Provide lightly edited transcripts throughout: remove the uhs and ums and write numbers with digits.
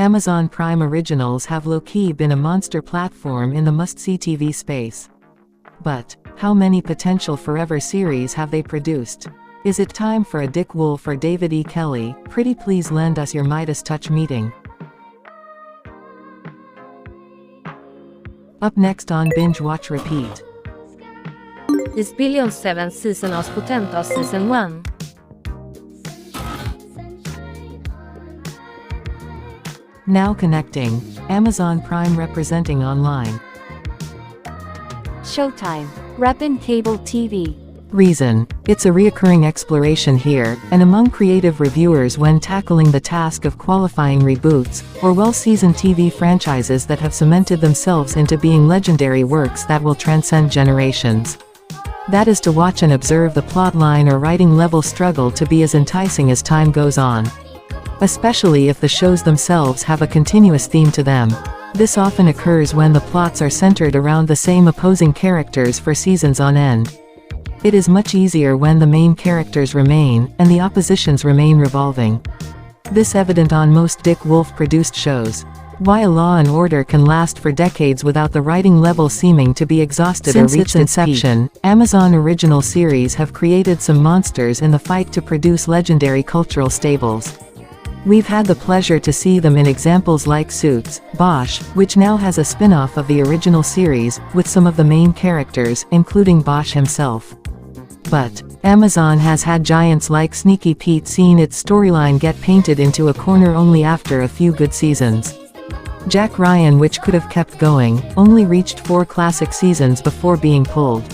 Amazon Prime originals have low-key been a monster platform in the must-see TV space. But, how many potential forever series have they produced? Is it time for a Dick Wolf or David E. Kelley? Pretty please lend us your Midas touch meeting. Up next on Binge Watch Repeat. Is Billions 7 season as potent as season 1? Now connecting. Amazon Prime representing online. Showtime. Rapid Cable TV. Reason. It's a reoccurring exploration here, and among creative reviewers when tackling the task of qualifying reboots, or well-seasoned TV franchises that have cemented themselves into being legendary works that will transcend generations. That is to watch and observe the plotline or writing level struggle to be as enticing as time goes on. Especially if the shows themselves have a continuous theme to them. This often occurs when the plots are centered around the same opposing characters for seasons on end. It is much easier when the main characters remain, and the oppositions remain revolving. This evident on most Dick Wolf-produced shows. Why Law and Order can last for decades without the writing level seeming to be exhausted or reached its inception, Amazon original series have created some monsters in the fight to produce legendary cultural staples. We've had the pleasure to see them in examples like Suits, Bosch, which now has a spin-off of the original series, with some of the main characters, including Bosch himself. But, Amazon has had giants like Sneaky Pete seeing its storyline get painted into a corner only after a few good seasons. Jack Ryan, which could have kept going, only reached 4 classic seasons before being pulled.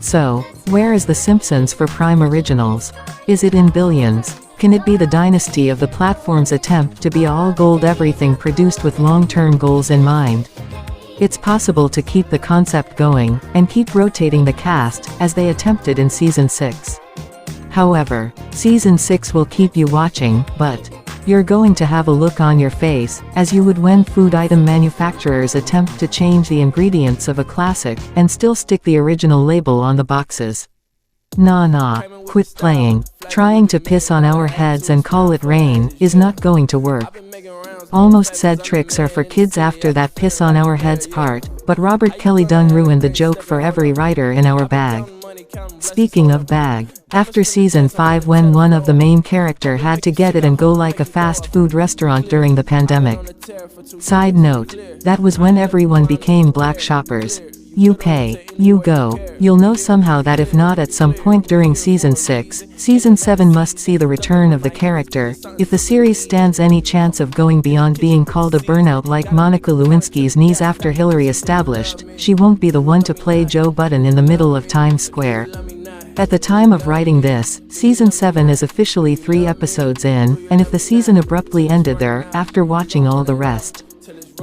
So, where is The Simpsons for Prime originals? Is it in billions? Can it be the dynasty of the platform's attempt to be all-gold everything produced with long-term goals in mind? It's possible to keep the concept going, and keep rotating the cast, as they attempted in Season 6. However, Season 6 will keep you watching, but you're going to have a look on your face, as you would when food item manufacturers attempt to change the ingredients of a classic, and still stick the original label on the boxes. Nah, quit playing. Trying to piss on our heads and call it rain, is not going to work. Almost said tricks are for kids after that piss on our heads part, but Robert Kelly done ruined the joke for every writer in our bag. Speaking of bag, after season 5 when one of the main character had to get it and go like a fast food restaurant during the pandemic. Side note, that was when everyone became black shoppers. You pay, you go. You'll know somehow that if not at some point during Season 6, Season 7 must see the return of the character, if the series stands any chance of going beyond being called a burnout like Monica Lewinsky's niece after Hillary established, she won't be the one to play Joe Budden in the middle of Times Square. At the time of writing this, Season 7 is officially 3 episodes in, and if the season abruptly ended there, after watching all the rest,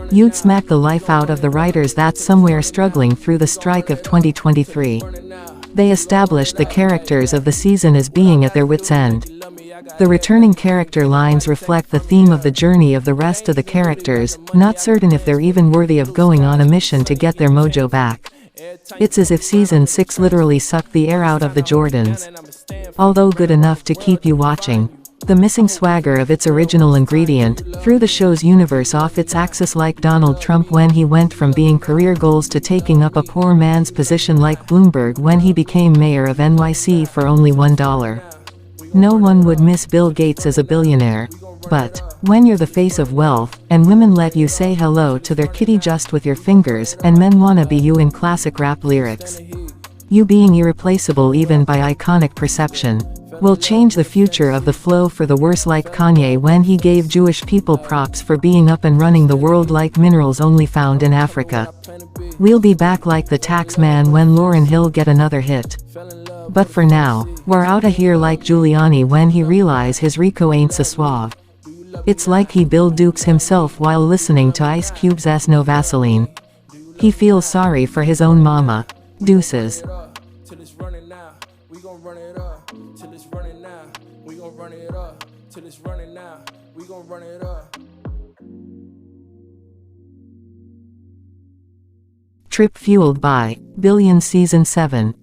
you'd smack the life out of the writers that's somewhere struggling through the strike of 2023. They established the characters of the season as being at their wits' end. The returning character lines reflect the theme of the journey of the rest of the characters, not certain if they're even worthy of going on a mission to get their mojo back. It's as if Season 6 literally sucked the air out of the Jordans. Although good enough to keep you watching, the missing swagger of its original ingredient, threw the show's universe off its axis like Donald Trump when he went from being career goals to taking up a poor man's position like Bloomberg when he became mayor of NYC for only $1. No one would miss Bill Gates as a billionaire. But, when you're the face of wealth, and women let you say hello to their kitty just with your fingers, and men wanna be you in classic rap lyrics, you being irreplaceable even by iconic perception, will change the future of the flow for the worse like Kanye when he gave Jewish people props for being up and running the world like minerals only found in Africa. We'll be back like the tax man when Lauryn Hill get another hit. But for now, we're outta here like Giuliani when he realize his Rico ain't so suave. It's like he Bill Dukes himself while listening to Ice Cube's No Vaseline. He feels sorry for his own mama. Deuces. Trip fueled by Billions Season 7.